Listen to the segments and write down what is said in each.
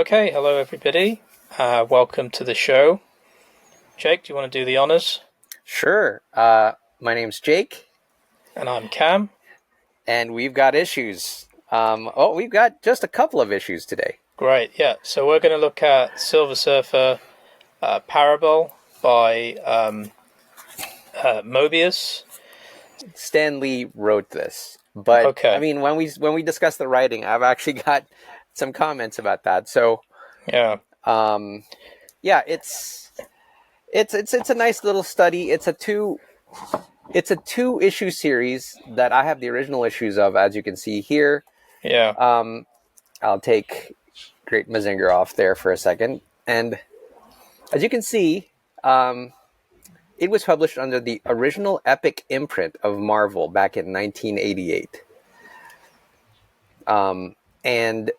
Okay, hello everybody. Welcome to the show. Jake, do you want to do the honors? Sure. My name's Jake, And I'm Cam. and we've got issues. We've got just a couple of issues today. Great, yeah. So we're going to look at Silver Surfer Parable by Mœbius. Stan Lee wrote this, but I Okay, mean, when we discuss the writing, I've actually got some comments about that. So, yeah, um, yeah, it's a nice little study. It's a two issue series that I have the original issues of, as you can see here. yeah. I'll take Great Mazinger off there for a second, and as you can see, it was published under the original Epic imprint of Marvel back in 1988. And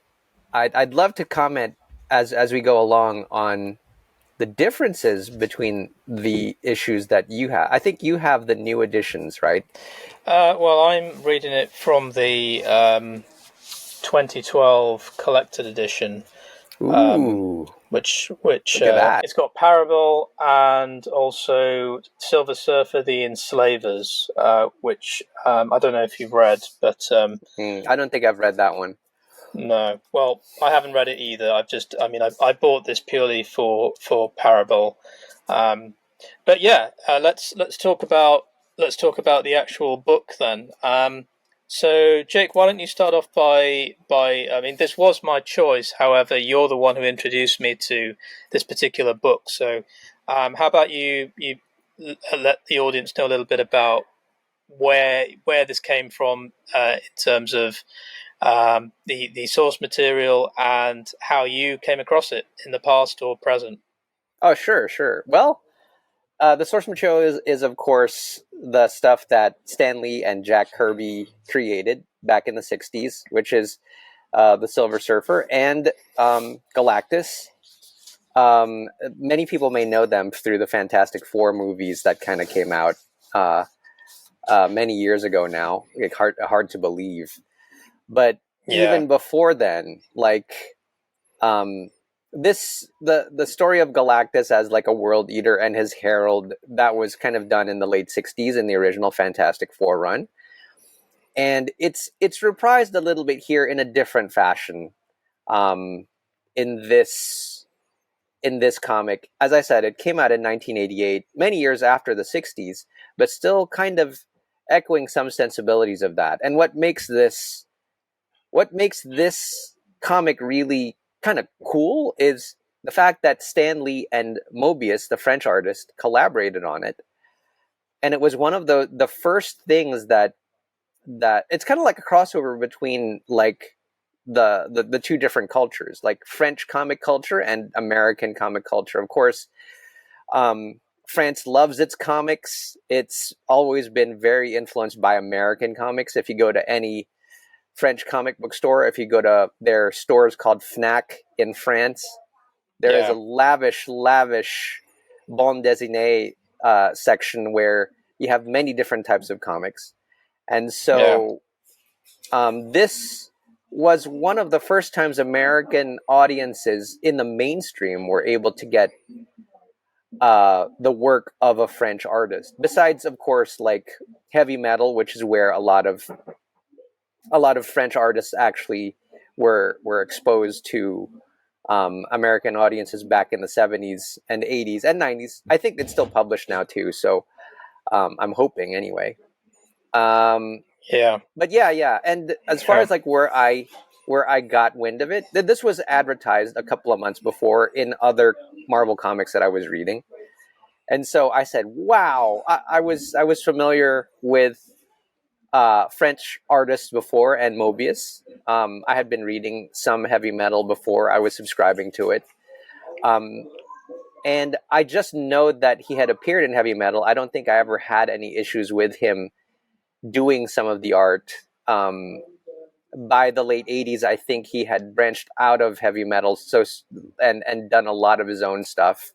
I'd love to comment as we go along on the differences between the issues that you have. I think you have the new editions, right? Well, I'm reading it from the 2012 collected edition. Ooh, which look at that. it's got Parable and also Silver Surfer, the Enslavers, which I don't know if you've read, but I don't think I've read that one. no. Well, I haven't read it either. I bought this purely for Parable, but yeah, let's talk about the actual book then. So, Jake, why don't you start off by I mean, this was my choice. However, you're the one who introduced me to this particular book. So, how about you let the audience know a little bit about where this came from in terms of the source material and how you came across it in the past or present. Oh, sure. Well, the source material is of course the stuff that Stan Lee and Jack Kirby created back in the 60s, which is the Silver Surfer and Galactus. Many people may know them through the Fantastic Four movies that kind of came out many years ago now. Like hard to believe. But Yeah, even before then, like um, the story of Galactus as like a world eater and his herald, that was kind of done in the late 60s in the original Fantastic Four run. And it's reprised a little bit here in a different fashion um, in this comic. As I said, it came out in 1988, many years after the 60s, but still kind of echoing some sensibilities of that. And what makes this comic really kind of cool is the fact that Stan Lee and Mœbius, the French artist, collaborated on it. And it was one of the first things that it's kind of like a crossover between like the two different cultures, like French comic culture and American comic culture. Of course, France loves its comics. It's always been very influenced by American comics. If you go to any French comic book store, if you go to their stores called Fnac in France, there is a yeah, lavish bande dessinée section where you have many different types of comics. And yeah. so this was one of the first times American audiences in the mainstream were able to get the work of a French artist. Besides, of course, like heavy metal, which is where a lot of French artists actually were exposed to American audiences back in the 70s and 80s and 90s. I think it's still published now too, so I'm hoping anyway. Um, Yeah. but yeah. And as far Yeah. as like where I got wind of it, this was advertised a couple of months before in other Marvel comics that I was reading, and so I said, "Wow!" I was familiar with French artists before and Mobius. I had been reading some heavy metal before I was subscribing to it. Um, and I just know that he had appeared in heavy metal. I don't think I ever had any issues with him doing some of the art. By the late 80s, I think he had branched out of heavy metal and done a lot of his own stuff.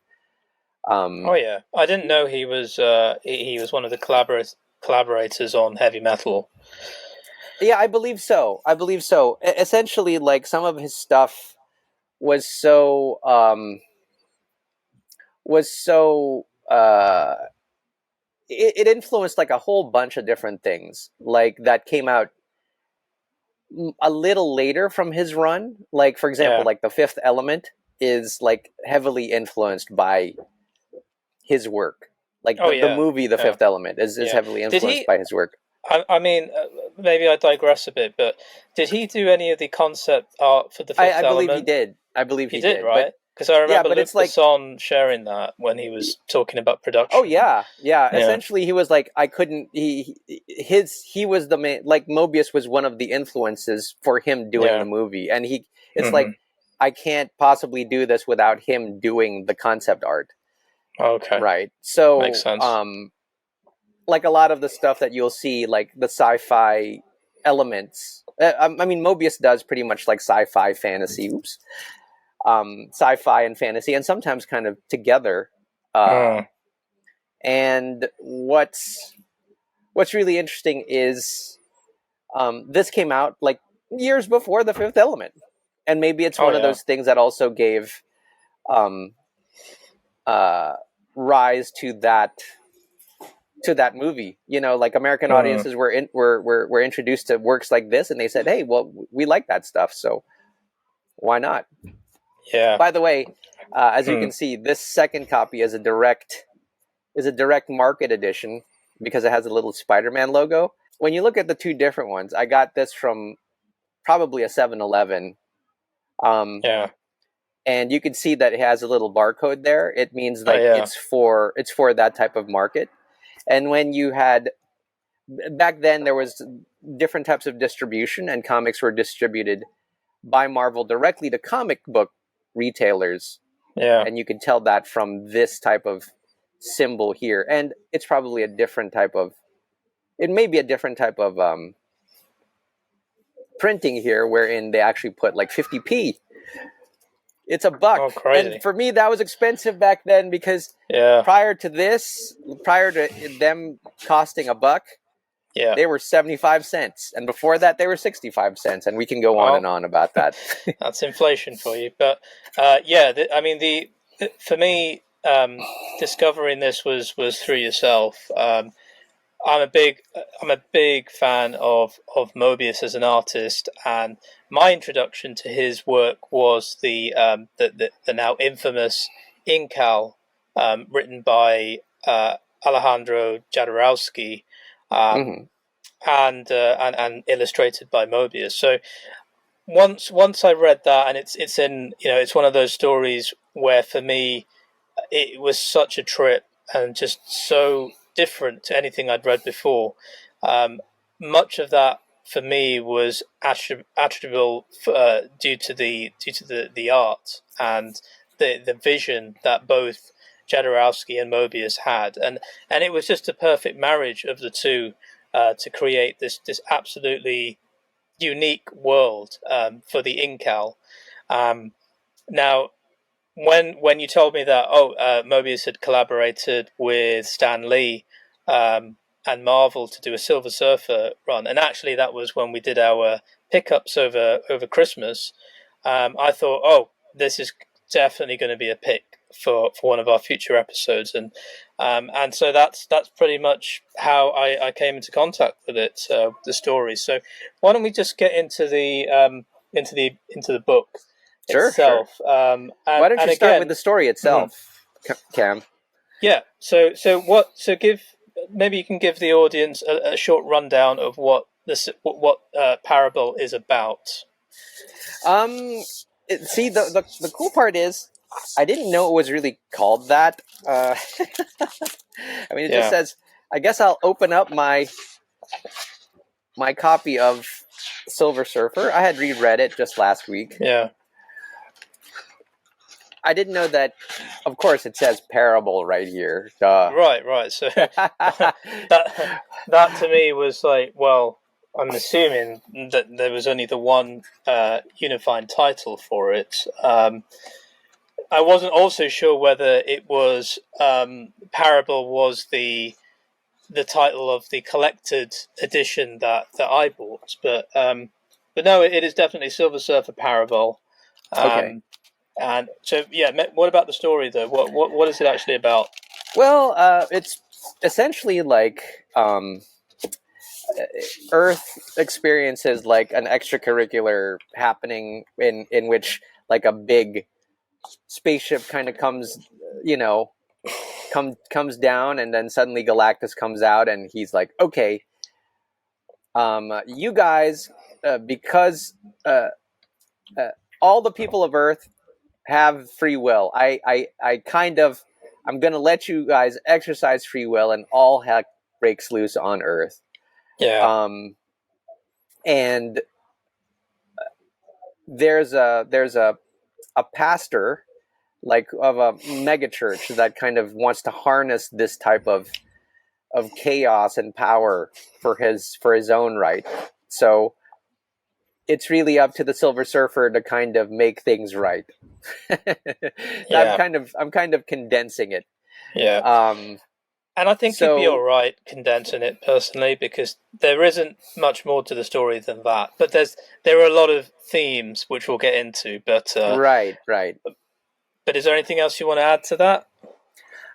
Oh Um, yeah, I didn't know he was he was one of the collaborators on heavy metal. yeah, I believe so. Essentially, like some of his stuff was so was so it influenced like a whole bunch of different things like that came out a little later from his run. Like for example, Yeah. like The Fifth Element is like heavily influenced by his work. Like Oh the yeah. movie The Yeah. Fifth Element is Yeah. heavily Did influenced he? by his work. I mean, maybe I digress a bit, but did he do any of the concept art for the Fifth I believe he Element? did. I believe He he did, did. But right? Because I yeah, remember but it's Luc like, Besson sharing that when he was talking about oh production. yeah, yeah. Yeah. Essentially, he was like, I couldn't. He was the main. Like Mobius was one of the influences for him doing the Yeah. movie, and it's Hmm. like I can't possibly do this without him doing the concept art, Okay. right? Makes So, sense. like a lot of the stuff that you'll see, like the sci-fi elements. I mean, Mobius does pretty much like sci-fi fantasy. Oops, sci-fi and fantasy, and sometimes kind of together. Uh, Mm. and what's really interesting is this came out like years before The Fifth Element, and maybe it's Oh one of yeah. those things that also gave um, uh, rise to that movie. You know, like American Mm. audiences were introduced to works like this, and they said, "Hey, well, we like that stuff, so why not?" Yeah. By the way, as you Mm. can see, this second copy is a direct market edition because it has a little Spider-Man logo. When you look at the two different ones, I got this from probably a 7-Eleven. Um, Yeah. and you can see that it has a little barcode there. It means Oh like yeah. it's for that type of market. And when you had back then there was different types of distribution, and comics were distributed by Marvel directly to comic book retailers, Yeah. and you can tell that from this type of symbol here. And it's probably a different type of it may be a different type of printing here, wherein they actually put like 50p. It's a buck, Oh, and crazy. for me that was expensive back then because Yeah. prior to this, prior to them costing a buck, Yeah. they were 75 cents, and before that they were 65 cents, and we can go on and Well, on about that. that's inflation for you. But yeah, I mean, for me, discovering this was through yourself. I'm a big fan of Mobius as an artist, and my introduction to his work was the now infamous Incal, written by Alejandro Jodorowsky, um, Mm-hmm. and illustrated by Mobius. So once I read that, and it's in, it's one of those stories where for me it was such a trip and just so different to anything I'd read before. Um, Much of that for me was attributable due to the art and the vision that both Jodorowsky and Mobius had, and it was just a perfect marriage of the two to create this absolutely unique world for the Incal. Um, Now, when you told me that Mobius had collaborated with Stan Lee and Marvel to do a Silver Surfer run, and actually that was when we did our pickups over Christmas. I thought, oh, this is definitely going to be a pick for one of our future episodes, and so that's pretty much how I came into contact with it, the story. So why don't we just get into the book Sure, sure. itself. Why don't And you start with again, the story mhm. itself, Cam? Yeah. So give maybe you can give the audience a short rundown of what Parable is about. See, the cool part is I didn't know it was really called that. I mean, it just Yeah. says. I guess I'll open up my copy of Silver Surfer. I had reread it just last week. Yeah. I didn't know that. Of course, it says Parable right here. Duh. Right. So that to me was like, well, I'm assuming that there was only the one unified title for it. I wasn't also sure whether it was Parable was the title of the collected edition that I bought, but no, it is definitely Silver Surfer Parable. Okay. And so, yeah, what about the story though? What is it actually about? Well, it's essentially like Earth experiences like an extracurricular happening in which like a big spaceship kind of comes, you know, comes down, and then suddenly Galactus comes out, and he's like, okay, you guys, because uh, uh, all the people of Earth have free will. I kind of, I'm gonna let you guys exercise free will, and all heck breaks loose on Earth. Yeah, And there's a pastor like of a mega church that kind of wants to harness this type of chaos and power for his own right. So it's really up to the Silver Surfer to kind of make things right. yeah, I'm kind of condensing it. yeah. Um, And I think you'd be all so right condensing it personally, because there isn't much more to the story than that. But there are a lot of themes which we'll get into. right, right. But is there anything else you want to add to that?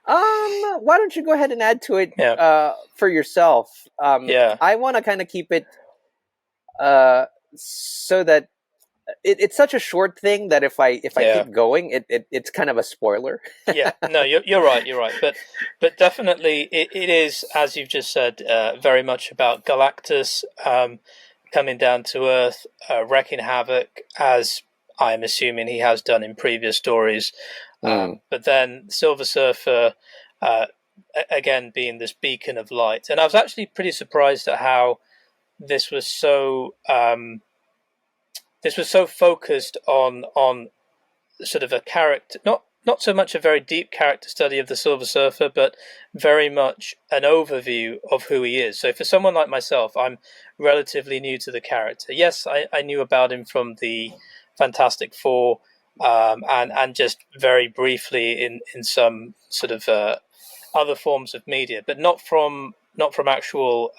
Why don't you go ahead and add to it Yeah, for yourself? yeah, I want to kind of keep it uh, so that it's such a short thing that if I yeah. keep going, it's kind of a spoiler. Yeah, no, you're right, you're right, but definitely it is, as you've just said, very much about Galactus coming down to Earth, wreaking havoc, as I'm assuming he has done in previous stories. Mm. But then Silver Surfer, uh, again being this beacon of light, and I was actually pretty surprised at how this was so this was so focused on sort of a character, not so much a very deep character study of the Silver Surfer, but very much an overview of who he is. So for someone like myself, I'm relatively new to the character. Yes, I knew about him from the Fantastic Four, and just very briefly in some sort of other forms of media, but not from actual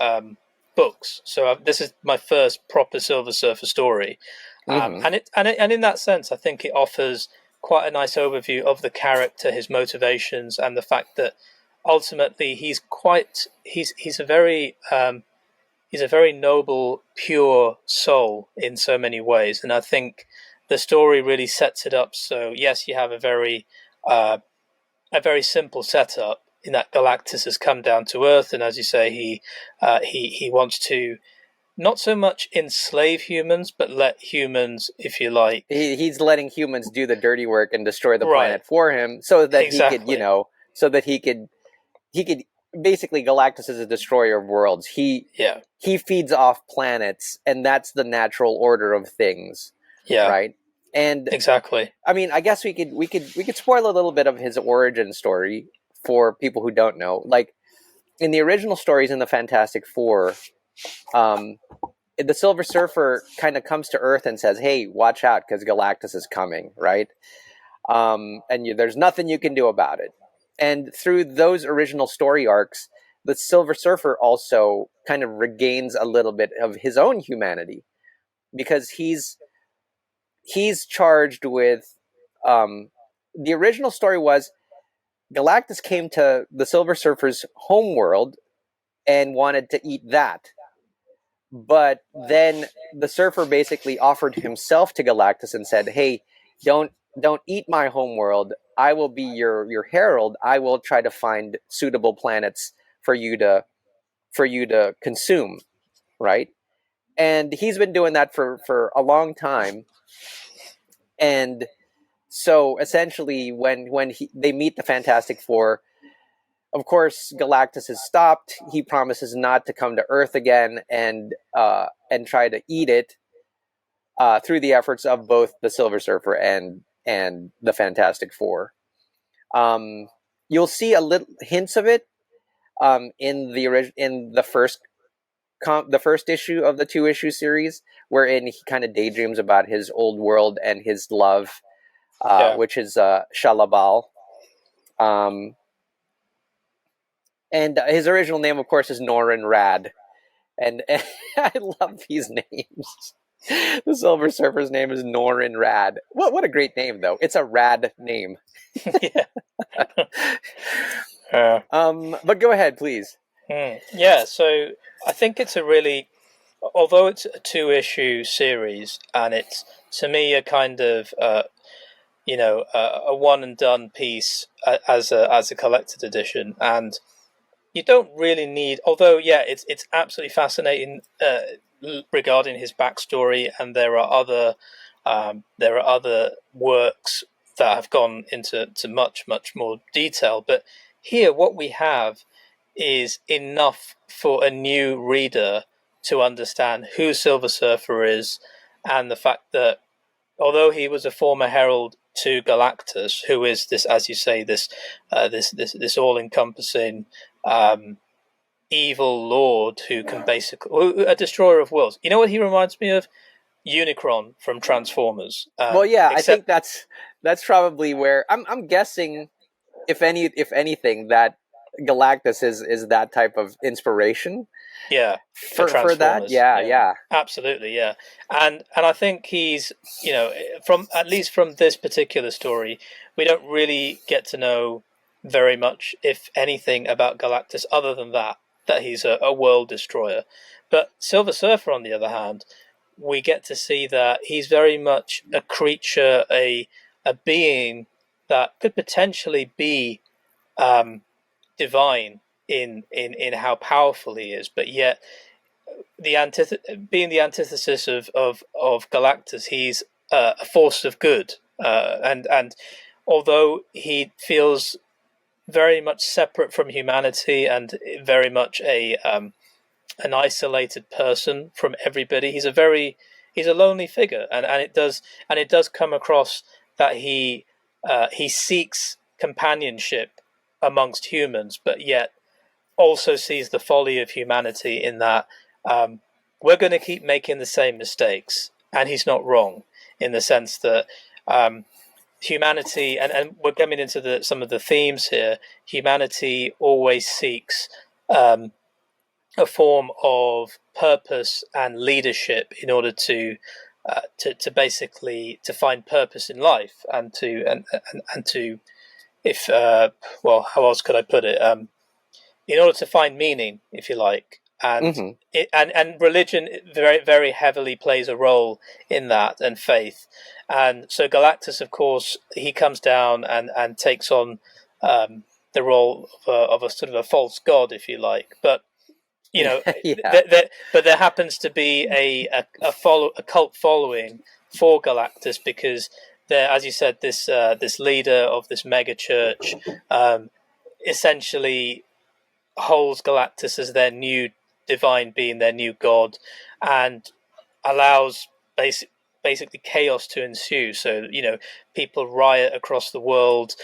books. So this is my first proper Silver Surfer story. Hmm. And in that sense, I think it offers quite a nice overview of the character, his motivations, and the fact that ultimately he's a very noble, pure soul in so many ways. And I think the story really sets it up. So yes, you have uh, a very simple setup in that Galactus has come down to Earth, and as you say, he wants to not so much enslave humans, but let humans, if you like. He's letting humans do the dirty work and destroy the Right, planet for him, so that he could, exactly. so that he could basically, Galactus is a destroyer of worlds. Yeah, He feeds off planets, and that's the natural order of things, yeah, right? And exactly. I mean, I guess we could spoil a little bit of his origin story for people who don't know. Like in the original stories in the Fantastic Four, um, the Silver Surfer kind of comes to Earth and says, "Hey, watch out, because Galactus is coming," right? And there's nothing you can do about it. And through those original story arcs, the Silver Surfer also kind of regains a little bit of his own humanity, because he's charged with. The original story was Galactus came to the Silver Surfer's homeworld and wanted to eat that. But then the Surfer basically offered himself to Galactus and said, "Hey, don't eat my homeworld. I will be your herald. I will try to find suitable planets for you to consume." Right? And he's been doing that for a long time. And so essentially, when they meet the Fantastic Four, of course, Galactus is stopped. He promises not to come to Earth again and try to eat it through the efforts of both the Silver Surfer and the Fantastic Four. You'll see a little hints of it in the first issue of the 2-issue series, wherein he kind of daydreams about his old world and his love, Yeah, which is Shalabal. Um, and his original name, of course, is Norin Rad. And I love these names. The Silver Surfer's name is Norin Rad. What a great name, though. It's a rad name. Yeah. uh, But go ahead, please. yeah. So I think it's a really, although it's a two-issue series, and it's to me a kind of a one and done piece as a collected edition, and you don't really need. Although, yeah, it's absolutely fascinating regarding his backstory, and there are other works that have gone into much more detail. But here, what we have is enough for a new reader to understand who Silver Surfer is, and the fact that although he was a former herald to Galactus, who is this, as you say, this all-encompassing evil lord who can basically a destroyer of worlds. You know what he reminds me of? Unicron from Transformers. Well, yeah, I think Except, that's probably where I'm guessing, if anything, that Galactus is that type of inspiration yeah, for for that. Transformers. Yeah, Yeah, yeah. absolutely. Yeah, and I think he's from at least from this particular story, we don't really get to know very much, if anything, about Galactus other than that he's a world destroyer. But Silver Surfer, on the other hand, we get to see that he's very much a creature, a being that could potentially be divine in how powerful he is, but yet being the antithesis of Galactus, he's a force of good, and although he feels very much separate from humanity and very much an isolated person from everybody, he's a lonely figure, and it does come across that he seeks companionship amongst humans, but yet also sees the folly of humanity in that um, we're going to keep making the same mistakes, and he's not wrong in the sense that humanity, and we're coming into some of the themes here. Humanity always seeks a form of purpose and leadership in order to basically to find purpose in life and to if well, how else could I put it? In order to find meaning, if you like, Hmm. and religion very heavily plays a role in that, and faith, and so Galactus, of course, he comes down and takes on the role of a sort of a false god, if you like, but you know, Yeah. but there happens to be a cult following for Galactus because there, as you said, this leader of this mega church essentially holds Galactus as their new divine being, their new god, and allows basically chaos to ensue. So people riot across the world,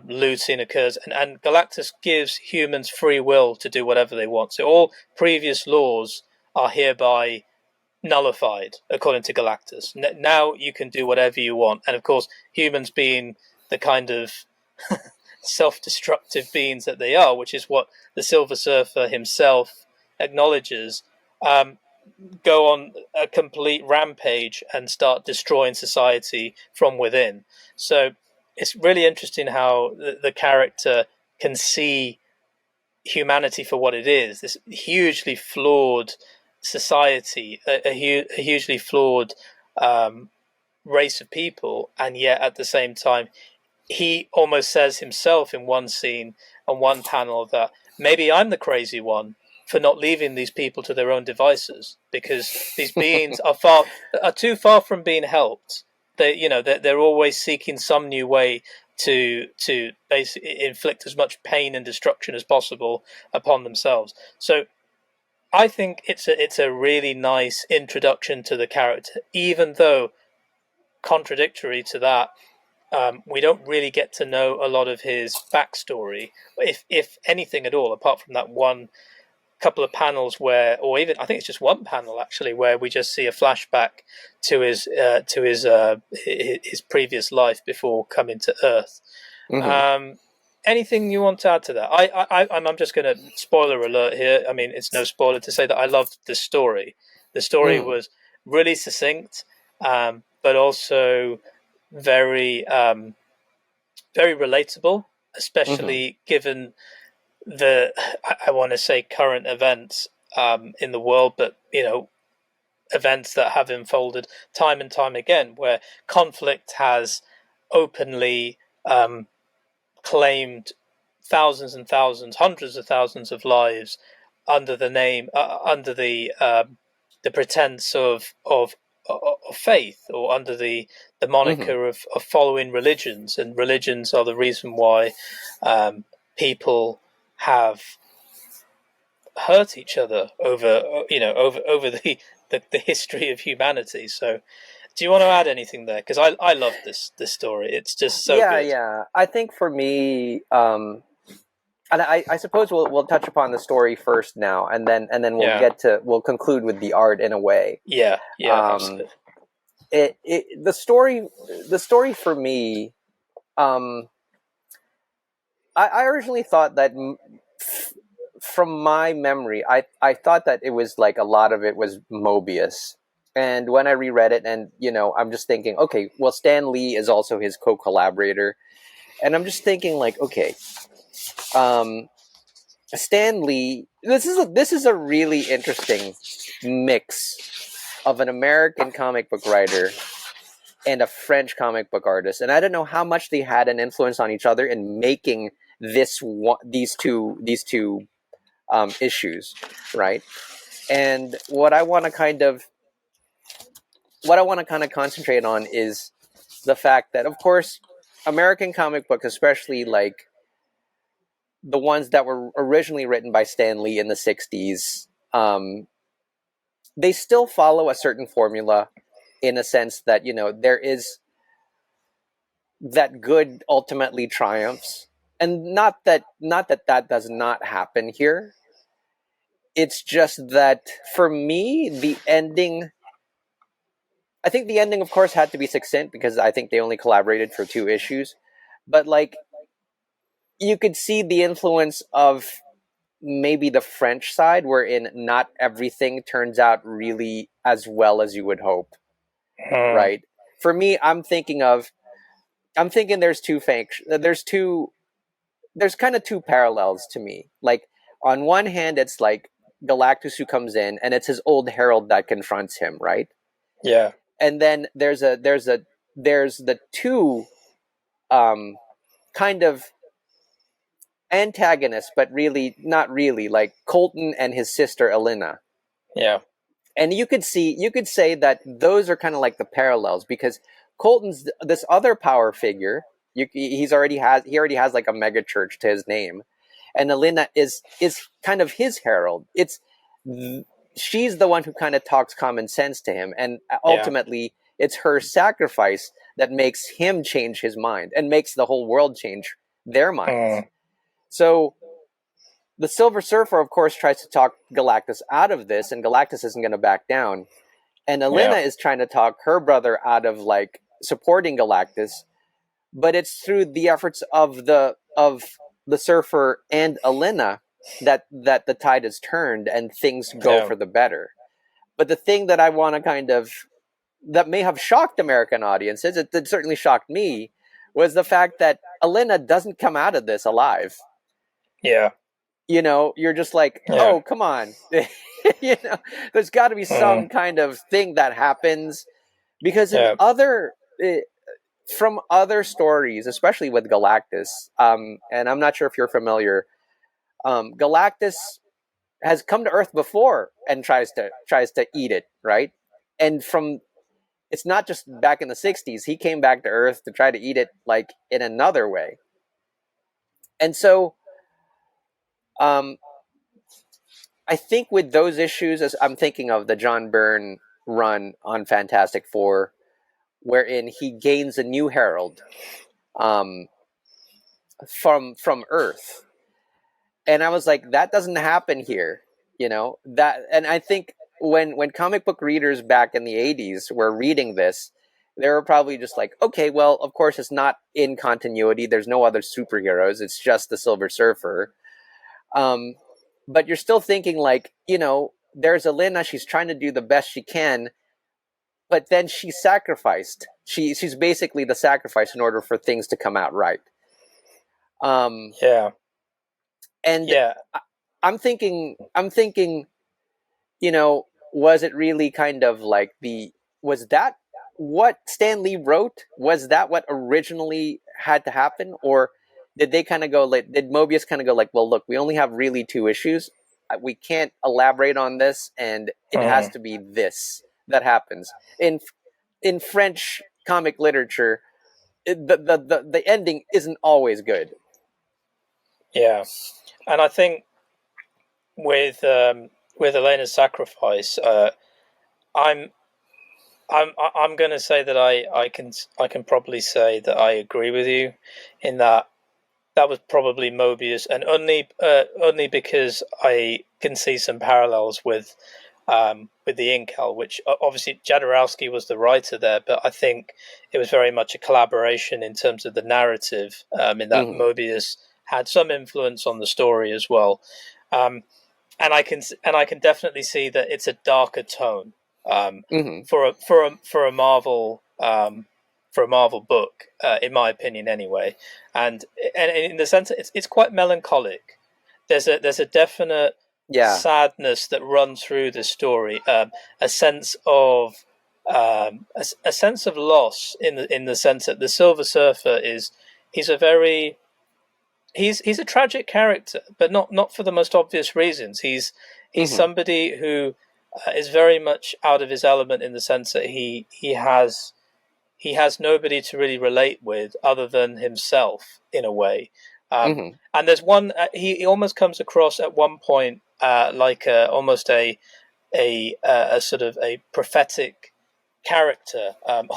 looting occurs, and Galactus gives humans free will to do whatever they want. So all previous laws are hereby nullified, according to Galactus. Now you can do whatever you want, and of course, humans being the kind of self-destructive beings that they are, which is what the Silver Surfer himself acknowledges, go on a complete rampage and start destroying society from within. So it's really interesting how the character can see humanity for what it is, this hugely flawed society, a hugely flawed race of people, and yet at the same time he almost says himself in one scene and one panel that maybe I'm the crazy one for not leaving these people to their own devices, because these beings are too far from being helped. They're always seeking some new way to basically inflict as much pain and destruction as possible upon themselves. So I think it's a really nice introduction to the character, even though contradictory to that, we don't really get to know a lot of his backstory, if anything at all, apart from that one couple of panels where, or even I think it's just one panel actually, where we just see a flashback to his previous life before coming to Earth. Hmm. Anything you want to add to that? I'm just going to spoiler alert here. I mean, it's no spoiler to say that I loved the story. The story Hmm. was really succinct, but also very very relatable, Mm-hmm. especially given the I want to say current events in the world, but events that have unfolded time and time again, where conflict has openly claimed thousands and thousands, hundreds of thousands of lives under the name, under the pretense of faith, or under the Mm-hmm. moniker of following religions, and religions are the reason why people have hurt each other over the history of humanity. So, do you want to add anything there? Because I love this story. It's just so Yeah, good. yeah. I think for me, and I suppose we'll touch upon the story first now, and then Yeah, we'll conclude with the art in a way. yeah, Um, absolutely. the story for me, um, I originally thought that from my memory, I thought that it was like a lot of it was Mobius. And when I reread it, and I'm just thinking, okay, well, Stan Lee is also his co-collaborator, and I'm just thinking like, okay, um, Stan Lee. This is a really interesting mix of an American comic book writer and a French comic book artist, and I don't know how much they had an influence on each other in making these two issues, right? And what I want to kind of concentrate on is the fact that, of course, American comic books, especially like the ones that were originally written by Stan Lee in the '60s, they still follow a certain formula in a sense that there is that good ultimately triumphs, and not that does not happen here. It's just that for me, I think the ending, of course, had to be succinct because I think they only collaborated for 2 issues. But like, you could see the influence of maybe the French side, wherein not everything turns out really as well as you would hope, Mm, right? For me, I'm thinking there's kind of two parallels to me. Like, on one hand, it's like Galactus who comes in, and it's his old herald that confronts him, right? yeah, And then there's the two um kind of antagonists, but really not really, like Colton and his sister Elena. yeah, And you could say that those are kind of like the parallels, because Colton's this other power figure. He already has like a mega church to his name, and Elena is kind of his herald. She's the one who kind of talks common sense to him, and yeah. ultimately it's her sacrifice that makes him change his mind and makes the whole world change their minds. Mm, So the Silver Surfer, of course, tries to talk Galactus out of this, and Galactus isn't going to back down. And Elena yeah, is trying to talk her brother out of like supporting Galactus, but it's through the efforts of the Surfer and Elena that the tide is turned and things go yeah. for the better. But the thing that I want to kind of that may have shocked American audiences, it certainly shocked me, was the fact that Elena doesn't come out of this alive. Yeah, You're just like, yeah, oh, come on. you know there's got to be mm, some kind of thing that happens, because yeah, from other stories, especially with Galactus, and I'm not sure if you're familiar. Galactus has come to Earth before and tries to eat it, right? And from it's not just back in the '60s. He came back to Earth to try to eat it, like, in another way. And so, um, I think with those issues, as I'm thinking of the John Byrne run on Fantastic Four, wherein he gains a new herald, um, from Earth, and I was like, that doesn't happen here, and I think when comic book readers back in the '80s were reading this, they were probably just like, okay, well, of course it's not in continuity. There's no other superheroes. It's just the Silver Surfer. Um, but you're still thinking like, there's Elena. She's trying to do the best she can, but then she's sacrificed. She's basically the sacrifice in order for things to come out right. Yeah. And Yeah. I'm thinking, was it really kind of like was that what Stan Lee wrote? Was that what originally had to happen? Or did they kind of go like, did Mobius kind of go like, well, look, we only have really 2 issues. We can't elaborate on this, and it has Mm. to be this that happens. In French comic literature, the ending isn't always good. Yeah. And I think with Elena's sacrifice, I'm I'm going to say that I can probably say that I agree with you in that that was probably Mobius, and only because I can see some parallels with the Incal, which obviously Jodorowsky was the writer there, but I think it was very much a collaboration in terms of the narrative. In that Mm-hmm. Mobius had some influence on the story as well, um, and I can definitely see that it's a darker tone Mm-hmm. for a Marvel. For a Marvel book, in my opinion, anyway, and in the sense it's quite melancholic. There's a definite Yeah. sadness that runs through the story, a sense of a sense of loss in the sense that the Silver Surfer is he's a very he's a tragic character, but not for the most obvious reasons. He's Mm-hmm. somebody who is very much out of his element in the sense that he has nobody to really relate with other than himself in a way. Mm-hmm. And there's one he almost comes across at one point like almost a sort of a prophetic character, um,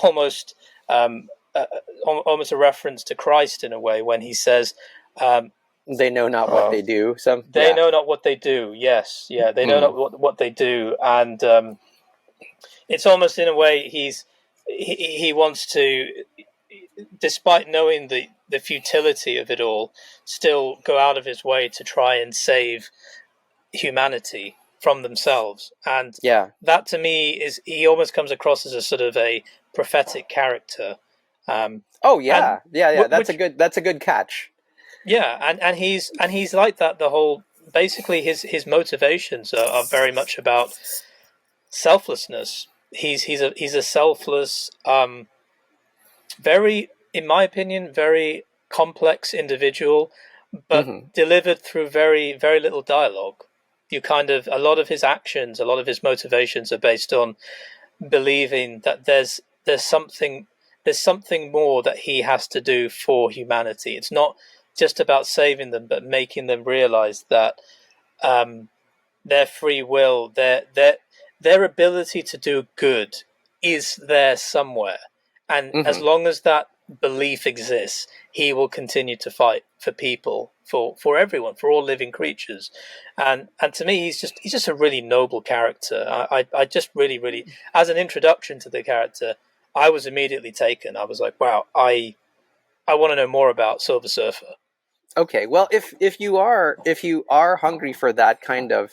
uh, almost a reference to Christ in a way when he says, um, They know not what uh, they do. So "They yeah. know not what they do." Yes, yeah, they know Mm-hmm. not what they do, and it's almost in a way he wants to, despite knowing the futility of it all, still go out of his way to try and save humanity from themselves. And Yeah. that to me is he almost comes across as a sort of a prophetic character. Um, Oh and yeah. Yeah. Yeah. That's a which good. That's a good catch. yeah, and he's like that the whole basically his motivations are very much about selflessness. He's a selfless, very, in my opinion, very complex individual, but Mm-hmm. delivered through very little dialogue. You kind of a lot of his actions, a lot of his motivations are based on believing that there's something more that he has to do for humanity. It's not just about saving them, but making them realize that um, their free will, their ability to do good is there somewhere. And as Mm-hmm. long as that belief exists, he will continue to fight for people, for everyone, for all living creatures. And to me, he's just a really noble character. I just really, as an introduction to the character, I was immediately taken. I was like, wow, I want to know more about Silver Surfer. Okay. Well, if you are hungry for that kind of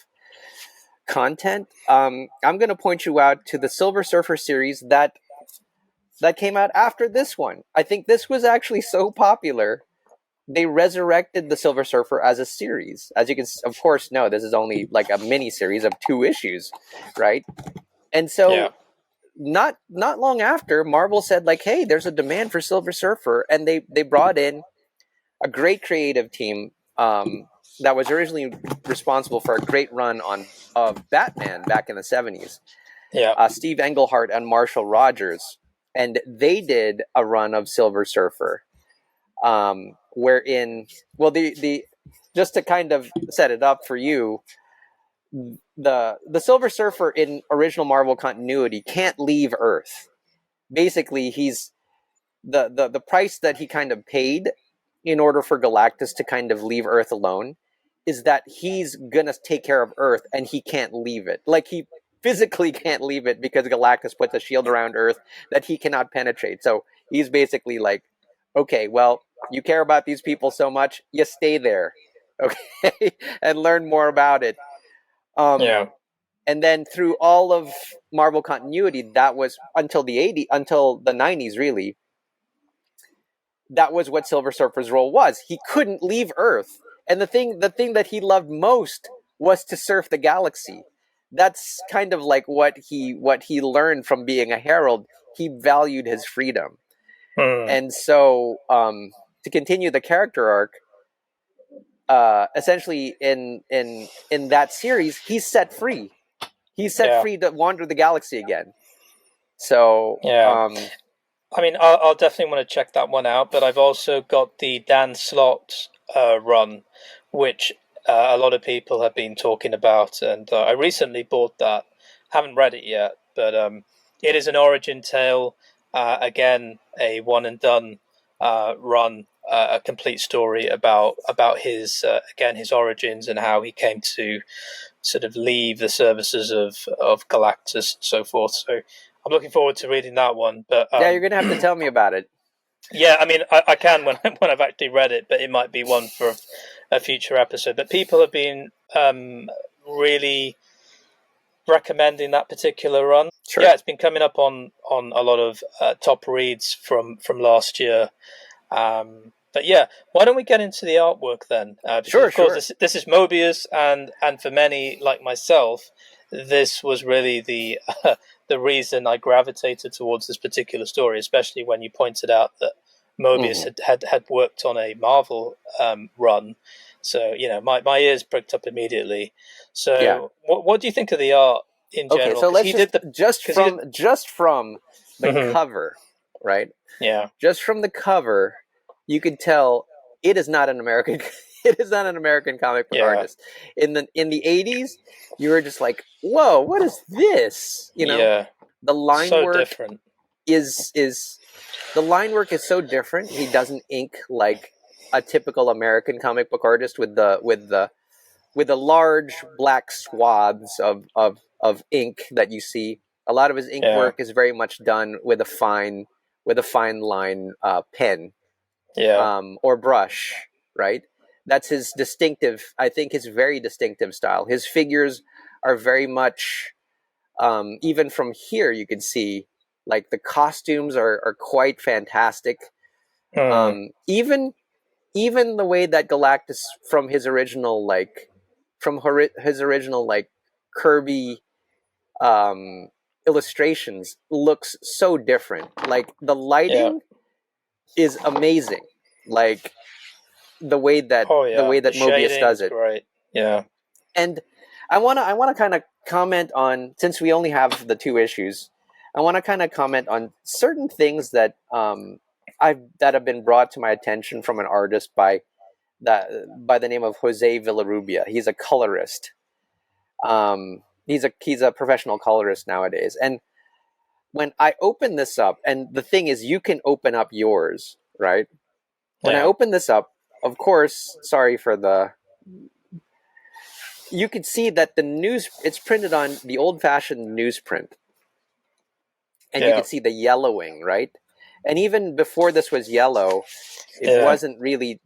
content, I'm going to point you out to the Silver Surfer series that came out after this one. I think this was actually so popular they resurrected the Silver Surfer as a series. As you can, of course, know this is only like a mini series of 2 issues, right? And Yeah, so not long after, Marvel said like, "Hey, there's a demand for Silver Surfer," and they brought in a great creative team that was originally responsible for a great run on of Batman back in the '70s. yeah, Steve Englehart and Marshall Rogers, and they did a run of Silver Surfer, wherein, well, the just to kind of set it up for you, the Silver Surfer in original Marvel continuity can't leave Earth. Basically, he's the price that he kind of paid in order for Galactus to kind of leave Earth alone is that he's gonna take care of Earth and he can't leave it. Like he physically can't leave it because Galactus puts a shield around Earth that he cannot penetrate. So he's basically like, okay, well, you care about these people so much, you stay there, okay, and learn more about it. Um, yeah. And then through all of Marvel continuity, that was until the 90s, really. That was what Silver Surfer's role was. He couldn't leave Earth, and the thing that he loved most was to surf the galaxy. That's kind of like what he learned from being a herald. He valued his freedom, Hmm. and so to continue the character arc, essentially in that series, he's set free. He's set Yeah. free to wander the galaxy again. So Yeah. I mean, I'll definitely want to check that one out, but I've also got the Dan Slott run, which a lot of people have been talking about, and I recently bought that. Haven't read it yet, but it is an origin tale. Again, a one and done run, a complete story about his again his origins and how he came to sort of leave the services of Galactus and so forth. So I'm looking forward to reading that one. But yeah, you're gonna have to tell me about it. yeah, I mean, I can when when I've actually read it, but it might be one for a future episode. But people have been really recommending that particular run. Sure, Yeah, it's been coming up on a lot of top reads from last year. But yeah, why don't we get into the artwork then? Because sure, of course sure. this is Mobius, and for many like myself, this was really the the reason I gravitated towards this particular story, especially when you pointed out that Mobius Hmm. had worked on a Marvel run. So my ears pricked up immediately. Yeah. So what do you think of the art in Okay, general? so Because let's he did just the because he did. just from the Mhm. cover, right? Yeah, Just from the cover, you could tell it is not an American. It is not an American comic book yeah, artist. In the 80s, you were just like, "Whoa, what is this?" yeah. The line So work different. is the line work is so different. He doesn't ink like a typical American comic book artist with the large black swaths of ink that you see. A lot of his ink Yeah, work is very much done with a fine line pen, yeah. or brush, right? That's his distinctive. I think his very distinctive style. His figures are very much, even from here you can see, like, the costumes are quite fantastic. Mm, Even the way that Galactus, from his original, like Kirby illustrations, looks so different. Like, the yeah. lighting is amazing. Like, the way that Oh the yeah. way The that Mobius shading does is it. great. Yeah. And I wanna kind of comment on, since we only have the two issues, I want to kind of comment on certain things that have been brought to my attention from an artist by the name of Jose Villarubia. He's a colorist. He's a professional colorist nowadays. And when I open this up, and the thing is, you can open up yours, right? When I Yeah. open this up, of course, sorry for the. You can see that it's printed on the old-fashioned newsprint, and you Yeah. can see the yellowing, right? And even before this was yellow, it Yeah. wasn't really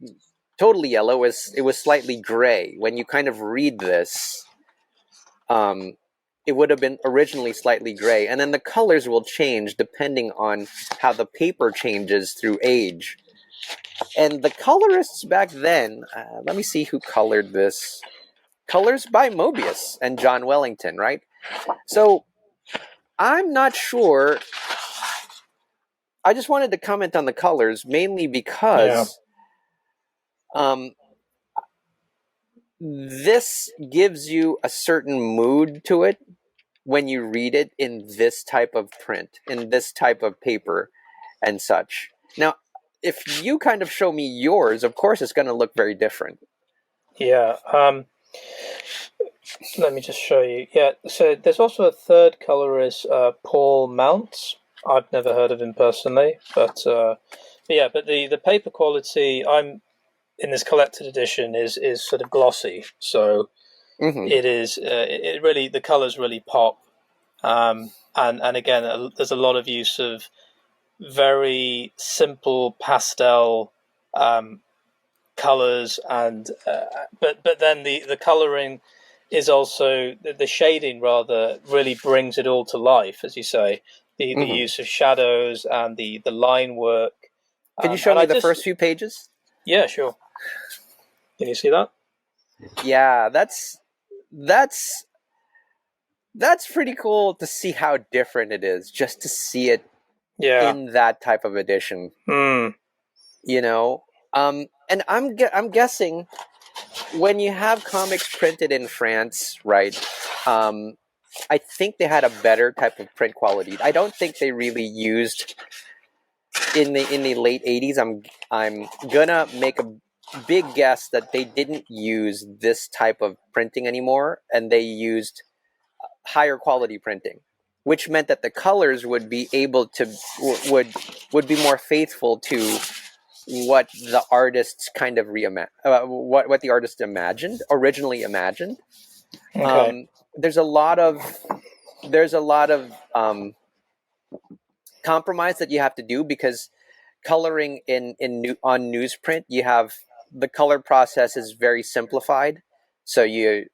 totally yellow. It was slightly gray. When you kind of read this, um, it would have been originally slightly gray, and then the colors will change depending on how the paper changes through age. And the colorists back then, let me see who colored this. Colors by Mobius and John Wellington, right? So I'm not sure. I just wanted to comment on the colors mainly Yeah. because um, this gives you a certain mood to it when you read it in this type of print, in this type of paper and such. Now, if you kind of show me yours, of course it's going to look very different. Yeah. Let me just show you. Yeah. So there's also a third colorist, Paul Mounts. I've never heard of him personally, but yeah. But the paper quality I'm in this collected edition is sort of glossy. So Mm-hmm. it is. It really the colors really pop. And again, there's a lot of use of very simple pastel colors, and but then the coloring is also the shading rather really brings it all to life, as you say. The use of shadows and the line work. Can you show And me I the just first few pages? Yeah, sure. Can you see that? Yeah, that's that's pretty cool to see how different it is, just to see it Yeah. in that type of edition. Mm. You know, and I'm guessing when you have comics printed in France, right? Um, I think they had a better type of print quality. I don't think they really used in the late '80s. I'm gonna make a big guess that they didn't use this type of printing anymore, and they used higher quality printing, which meant that the colors would be able to would would be more faithful to what the artists kind of what the artist originally imagined. Okay. There's a lot of there's a lot of compromise that you have to do, because coloring on newsprint, you have the color process is very simplified. So you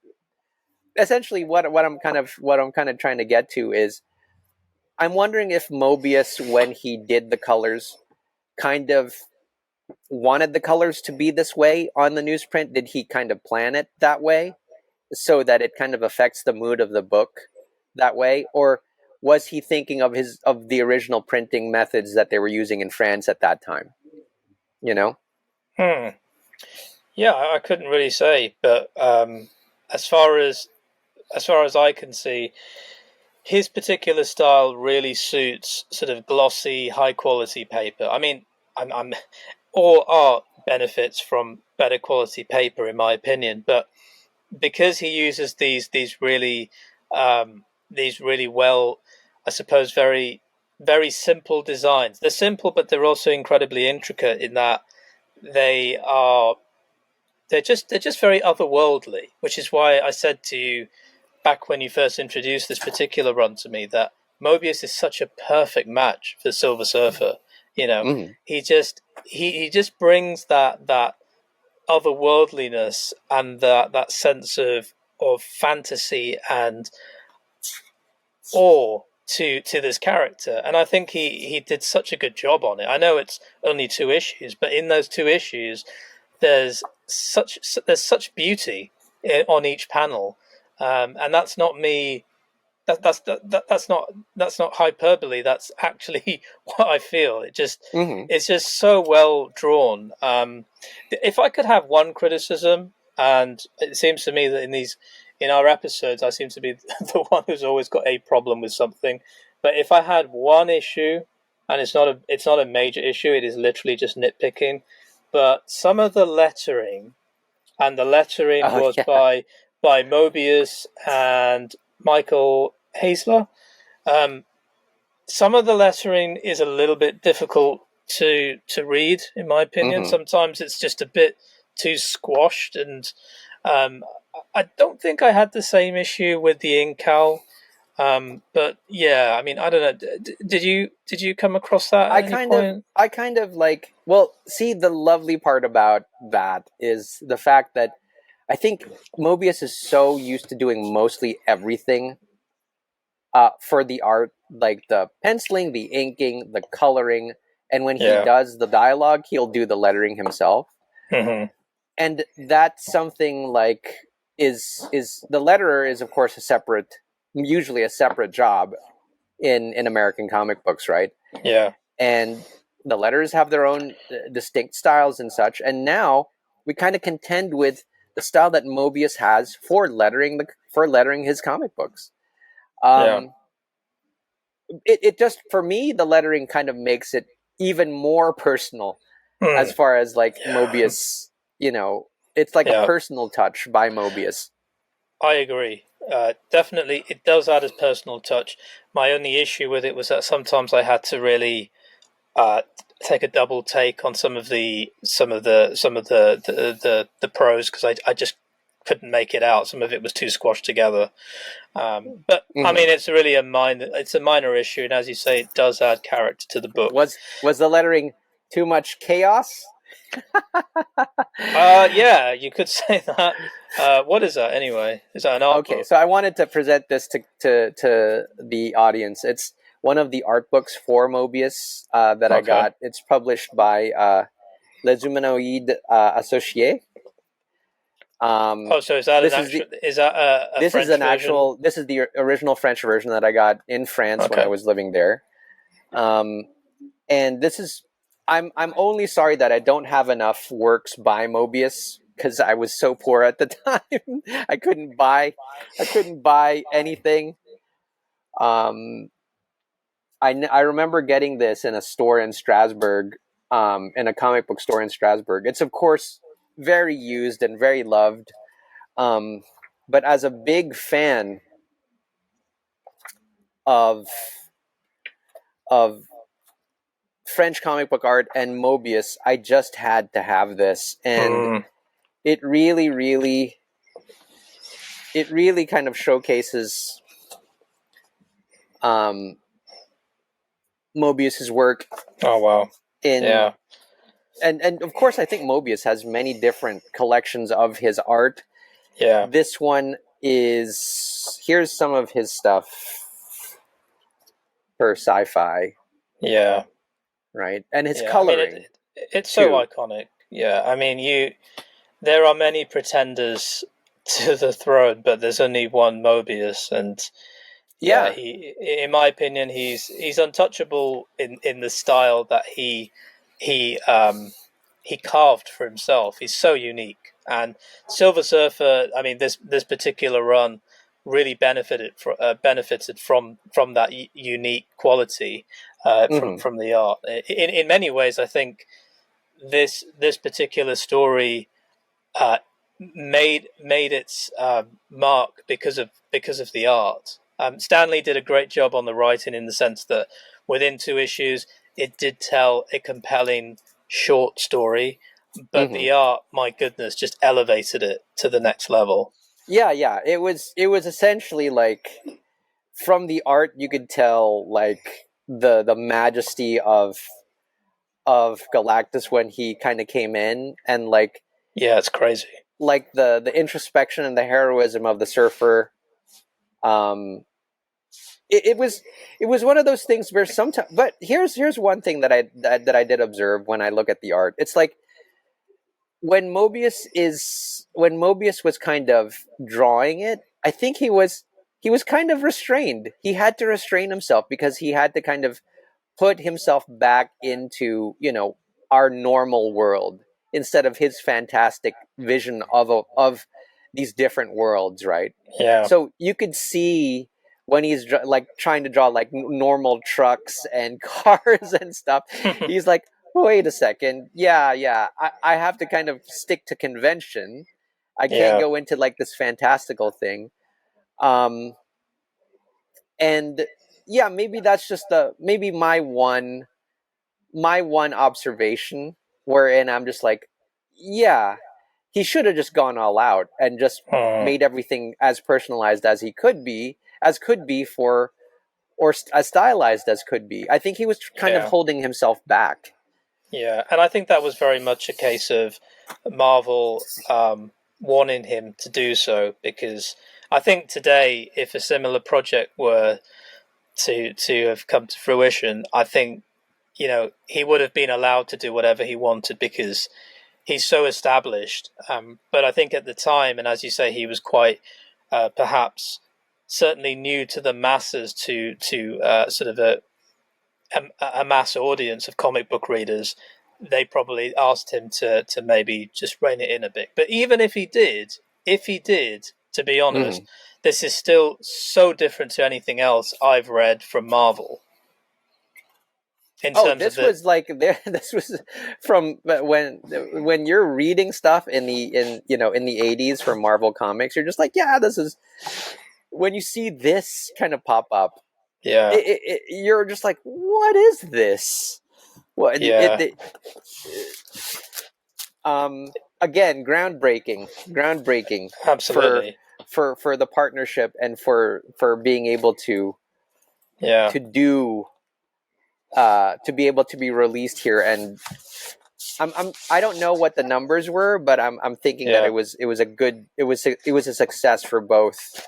essentially what I'm kind of trying to get to is, I'm wondering if Mobius, when he did the colors, kind of wanted the colors to be this way on the newsprint. Did he kind of plan it that way so that it kind of affects the mood of the book that way, or was he thinking of the original printing methods that they were using in France at that time? You know? Hmm. Yeah, I couldn't really say, but as far as I can see, his particular style really suits sort of glossy, high quality paper. I mean, I'm all art benefits from better quality paper, in my opinion, but because he uses these really well, I suppose, very simple designs. They're simple, but they're also incredibly intricate in that they are they're just very otherworldly, which is why I said to you back when you first introduced this particular run to me that Mobius is such a perfect match for Silver Surfer. You know, Mm-hmm. he just brings that otherworldliness and that sense of fantasy and awe to this character, and I think he did such a good job on it. I know it's only 2 issues, but in those 2 issues, there's there's such beauty on each panel, and that's not me. That's not hyperbole. That's actually what I feel. Mm-hmm. It's just so well drawn. If I could have one criticism, and it seems to me that in our episodes, I seem to be the one who's always got a problem with something. But if I had one issue, and it's not a major issue, it is literally just nitpicking. But some of the lettering, and the lettering Oh was yeah. by Mobius and Michael Haisler. Um, some of the lettering is a little bit difficult to read, in my opinion. Mm-hmm. Sometimes it's just a bit too squashed, and um, I don't think I had the same issue with the Incal. But yeah, I mean, I don't know. Did you come across that at any point? I kind of like, well, see, the lovely part about that is the fact that I think Mobius is so used to doing mostly everything for the art, like the penciling, the inking, the coloring, and when he Yeah. does the dialogue, he'll do the lettering himself. Mm-hmm. And that's something like is the letterer is of course usually a separate job in American comic books, right? Yeah. And the letters have their own distinct styles and such. And now we kind of contend with the style that Mobius has for lettering his comic books. Yeah. Um, it just, for me, the lettering kind of makes it even more personal, as Mm. far as like Yeah. Mobius. It's like a Yeah. personal touch by Mobius. I agree. Definitely, it does add a personal touch. My only issue with it was that sometimes I had to really uh, take a double take on some of the prose, because I just couldn't make it out. Some of it was too squashed together. But I Hmm. mean, it's a minor issue, and as you say, it does add character to the book. Was the lettering too much chaos? Yeah, you could say that. What is that anyway? Is that an art Okay, book? so I wanted to present this to the audience. It's one of the art books for Mobius that I Okay. got. It's published by Les Humanoides Associés. Oh, so is that an This is the actual? Is that a this is French an version? actual. This is the original French version that I got in France when I Okay. was living there. Um, and this is. I'm only sorry that I don't have enough works by Mobius because I was so poor at the time. I couldn't buy anything. Um, I remember getting this in a store in Strasbourg, in a comic book store in Strasbourg. It's of course very used and very loved. Um, but as a big fan of of French comic book art and Mobius, I just had to have this, and Mm. it really, really, it really kind of showcases um, Mobius's work Oh wow. in Yeah. and of course I think Mobius has many different collections of his art. Yeah. This one is here's some of his stuff for sci-fi, Yeah. right? And his Yeah. I mean, coloring it's so too. iconic. Yeah. I mean, there are many pretenders to the throne, but there's only one Mobius, and yeah, Yeah. in my opinion, he's untouchable in the style that he he carved for himself. He's so unique, and Silver Surfer. I mean, this particular run really benefited from that unique quality Mm-hmm. from the art. In many ways, I think this particular story uh, made its mark because of the art. Stanley did a great job on the writing in the sense that within 2 issues, it did tell a compelling short story, but Mm-hmm. the art, my goodness, just elevated it to the next level. Yeah, yeah. It was essentially like from the art you could tell like the majesty of Galactus when he kind of came in, and Yeah, it's crazy. the introspection and the heroism of the surfer. Um, it was one of those things where sometimes, but here's one thing that I did observe when I look at the art. It's like when Mobius was kind of drawing it, I think he was kind of restrained. He had to restrain himself because he had to kind of put himself back into our normal world instead of his fantastic vision of these different worlds, right? Yeah. So you could see when he's like trying to draw like normal trucks and cars and stuff, he's like, wait a second, yeah, I have to kind of stick to convention. I can't Yeah. go into like this fantastical thing. um and yeah, maybe that's just the maybe my one observation, wherein I'm just like, yeah, he should have just gone all out and just Mm, made everything as personalized as he could be for, or as stylized as could be. I think he was kind of yeah. holding himself back. Yeah, and I think that was very much a case of Marvel wanting him to do so because I think today, if a similar project were to have come to fruition, I think he would have been allowed to do whatever he wanted because he's so established. But I think at the time, and as you say, he was quite perhaps certainly new to the masses to sort of a mass audience of comic book readers, they probably asked him to maybe just rein it in a bit. But even if he did, to be honest, Hmm. this is still so different to anything else I've read from Marvel in Oh, terms of this the was like there. This was from when you're reading stuff in the 80s from Marvel Comics. You're just like, yeah, this is when you see this kind of pop up. yeah You're just like, what is this? What yeah um again, groundbreaking for absolutely for the partnership and for being able yeah to do to be able to be released here, and I don't know what the numbers were, but I'm thinking that Yeah, it was a success for both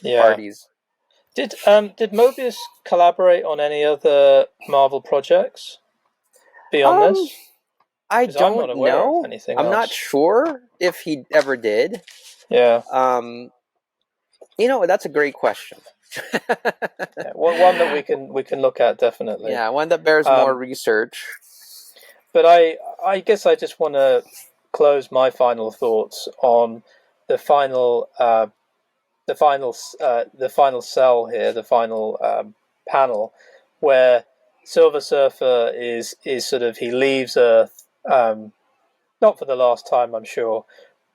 yeah. parties. Did Mobius collaborate on any other Marvel projects beyond Um, this? I Because I'm not don't aware of know. anything I'm not else. sure if he ever did. Yeah, Um, that's a great question. yeah. One that we can look at definitely. Yeah, one that bears more Um, research. but I guess I just want to close my final thoughts on the final the final cell here, the final panel, where Silver Surfer is sort of he leaves Earth, not for the last time, I'm sure,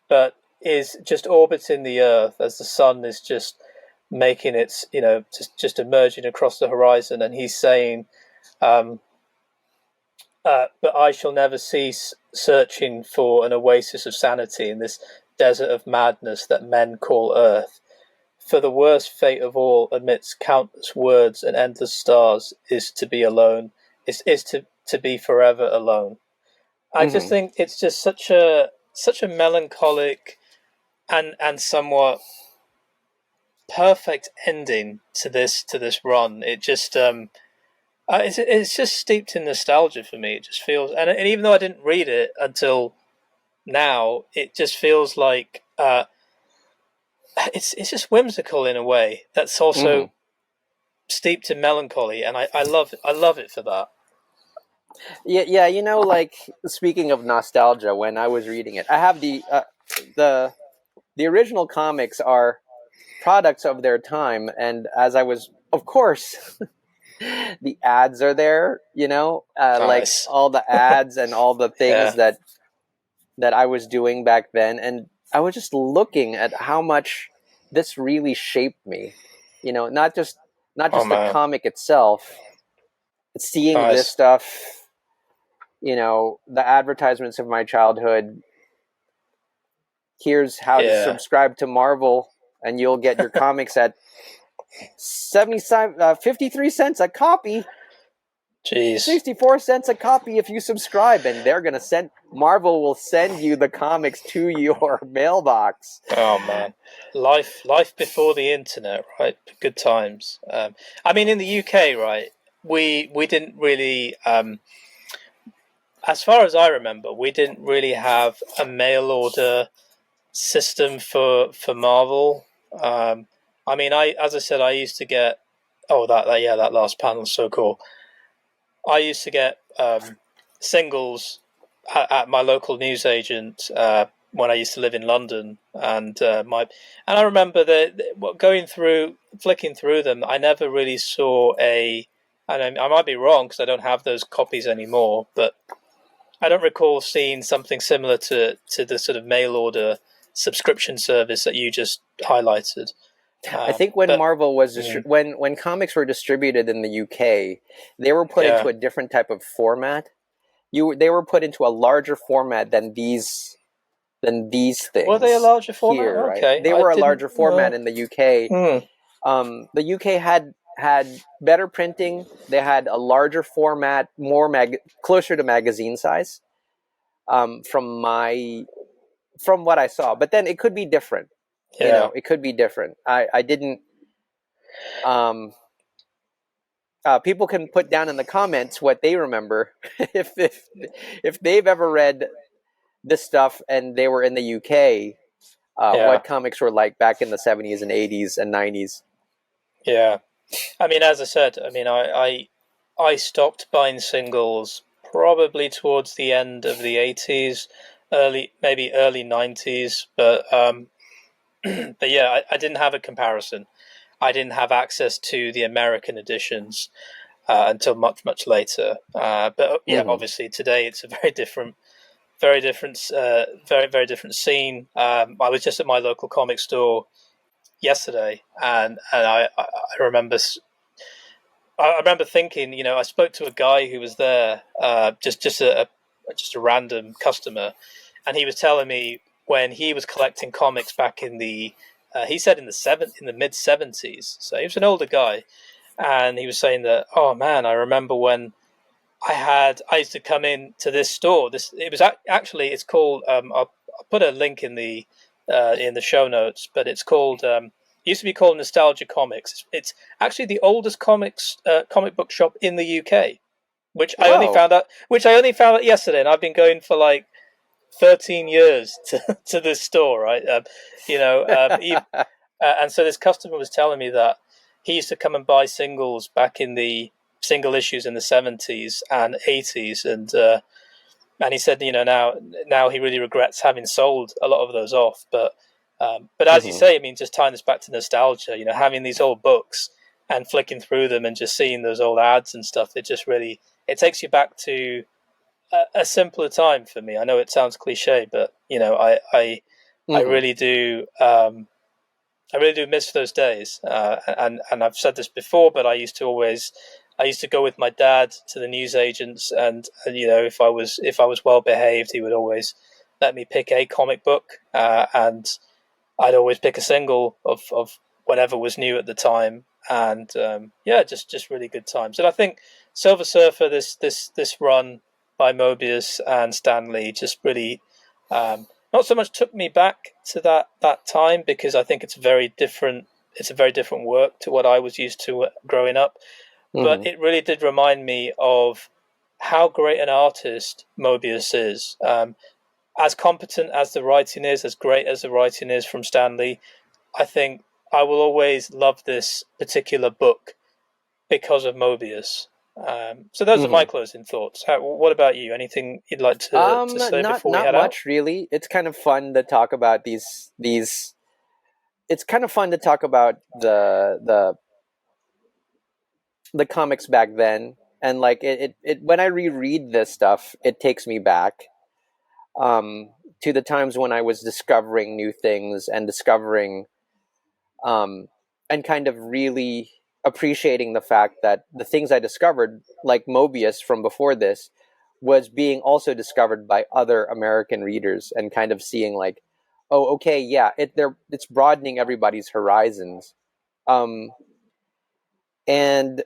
but is just orbiting the Earth as the sun is just making its just emerging across the horizon, and he's saying, um, "But I shall never cease searching for an oasis of sanity in this desert of madness that men call Earth. For the worst fate of all, amidst countless words and endless stars, is to be alone. Is to be forever alone." I just Hmm. think it's just such a melancholic and somewhat perfect ending to this run. It just it's just steeped in nostalgia for me. It just feels, and even though I didn't read it until now, it just feels like it's just whimsical in a way that's Hmm. also steeped in melancholy, and I love it for that. Yeah, yeah. Like speaking of nostalgia, when I was reading it, I have the the original comics are products of their time, and as I was, of course, the ads are there. Like Nice, all the ads and all the things yeah. that I was doing back then, and I was just looking at how much this really shaped me. Not Oh just the man, comic itself, seeing this nice, stuff, the advertisements of my childhood. Here's how to yeah. subscribe to Marvel, and you'll get your comics at 53 cents a copy, Jeez. 64 cents a copy if you subscribe, and they're going to send Marvel will send you the comics to your mailbox. Oh man, life before the internet, right? Good times. I mean, in the UK, right? We didn't really, as far as I remember, we didn't really have a mail order system for Marvel. I mean, as I said, I used to get. Oh, that last panel is so cool. I used to get singles at my local newsagent when I used to live in London, and I remember that flicking through them, I never really saw a. And I might be wrong because I don't have those copies anymore, but I don't recall seeing something similar to the sort of mail order subscription service that you just highlighted. I think when But Marvel was mm, when comics were distributed in the UK, they were put into yeah, a different type of format. They were put into a larger format than these were they a things larger format? here, right? Okay, They I were a didn't. larger format in the UK. Mm, The UK had better printing. They had a larger format, closer to magazine size. From what I saw, but then it could be different. yeah. It could be different. I didn't. Um, People can put down in the comments what they remember if they've ever read this stuff and they were in the UK. Yeah, What comics were like back in the 70s and 80s and 90s. yeah. I mean, as I said, I mean, I stopped buying singles probably towards the end of the '80s, maybe early '90s, but yeah, I didn't have a comparison. I didn't have access to the American editions until much later. But yeah, Mm-hmm. obviously today it's a very different scene. I was just at my local comic store yesterday, and I remember I remember thinking, I spoke to a guy who was there, just a random customer, and he was telling me when he was collecting comics back in the he said in the mid '70s. So he was an older guy, and he was saying that, oh man, I remember when I used to come in to this store. It was actually it's called. I'll put a link in the show notes, but it's called. It used to be called Nostalgia Comics. It's actually the oldest comic book shop in the UK, which I only Whoa. found out. Which I only found out yesterday, and I've been going for like 13 years to this store, right? And so this customer was telling me that he used to come and buy singles back in the single issues in the 70s and 80s, and he said, now he really regrets having sold a lot of those off. But as you Hmm. say, I mean, just tying this back to nostalgia, having these old books and flicking through them and just seeing those old ads and stuff, it takes you back to a simpler time for me. I know it sounds cliche, but I Hmm. really do. I really do miss those days. And I've said this before, but I used to go with my dad to the newsagents, and if I was well behaved, he would always let me pick a comic book, and I'd always pick a single of whatever was new at the time, and yeah, just really good times. And I think Silver Surfer, this run by Mobius and Stan Lee, just really not so much took me back to that time, because I think it's very different. It's a very different work to what I was used to growing up, but Hmm. it really did remind me of how great an artist Mobius is. As competent as the writing is, as great as the writing is from Stan Lee, I think I will always love this particular book because of Mobius. So those are my Hmm. closing thoughts. What about you? Anything you'd like to say Not before we not head out? much really. It's kind of fun to talk about these. It's kind of fun to talk about the comics back then, and like it when I reread this stuff, it takes me back um, to the times when I was discovering new things and discovering um, and kind of really appreciating the fact that the things I discovered, like Mobius from before this, was being also discovered by other American readers, and kind of seeing like, oh, okay, yeah, it's broadening everybody's horizons, um, and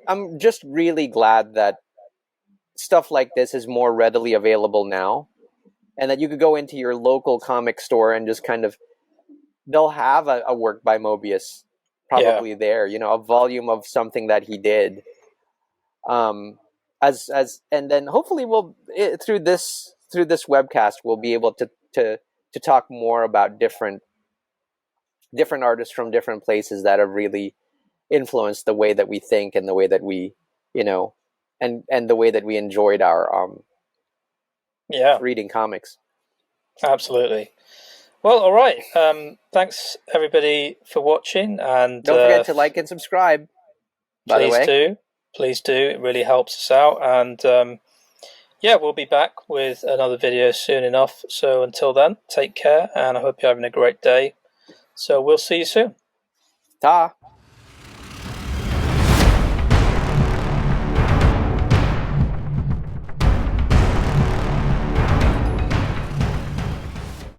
I'm just really glad that stuff like this is more readily available now, and that you could go into your local comic store and just kind of they'll have a work by Mobius Yeah, probably there, a volume of something that he did. Um, as and then hopefully through this webcast we'll be able to talk more about different artists from different places that have really influenced the way that we think and the way that we you know and the way that we enjoyed our yeah, reading comics. absolutely. Well, all right. Thanks everybody for watching, and Don't forget to like and subscribe, by the please way. do, please do. It really helps us out, and yeah, we'll be back with another video soon enough. So until then, take care, and I hope you're having a great day. So we'll see you soon. Ta.